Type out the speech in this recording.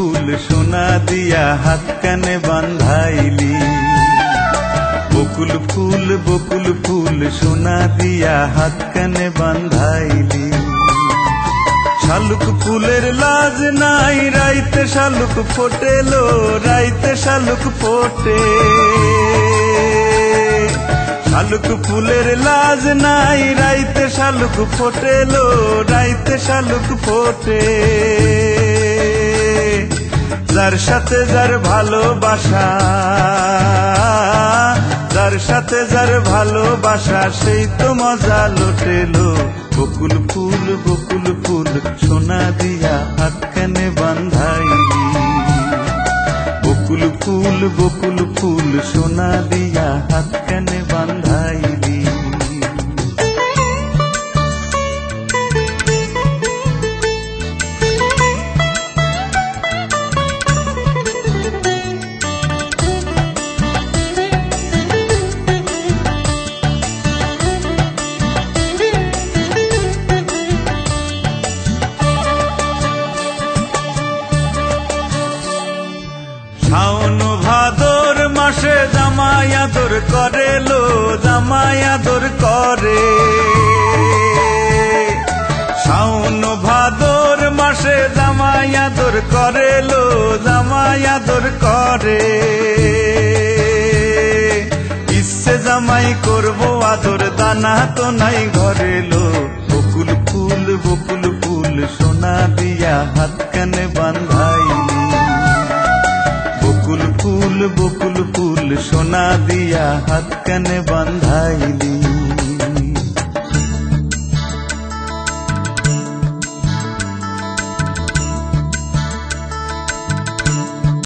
ফুল সোনা দিয়া হাত কানে বান্ধাইলি। বকুল ফুল সোনা দিয়া হাত কানে বান্ধাইলি। শালুক ফুলের লাজ নাই রাইতে শালুক ফোটেলো, রাইতে শালুক ফোটে। শালুক ফুলের লাজ নাই রাইতে শালুক ফোটেলো, রাইতে শালুক ফোটে। যার সাথে যার ভালোবাসা, যার সাথে যার ভালোবাসা সেই তো মজা লুটেলো। বকুল ফুল সোনা দিয়া হাত কানে বান্ধাইলি। বকুল ফুল সোনা দিয়া হাত কানে বান্ধাইলি। শাওন ভাদর মাসে জামাই আদর করেলো, জামাই আদর করে। শাওন ভাদর মাসে জামাই আদর করেলো, জামাই আদর করে। ইচ্ছে জামাই করবো আদর, দানা তো নাই ঘরেলো। বকুল ফুল সোনা দিয়া হাত কানে বান্ধাইলি। বকুল ফুল সোনা দিয়া হাত কানে বান্ধাইলি।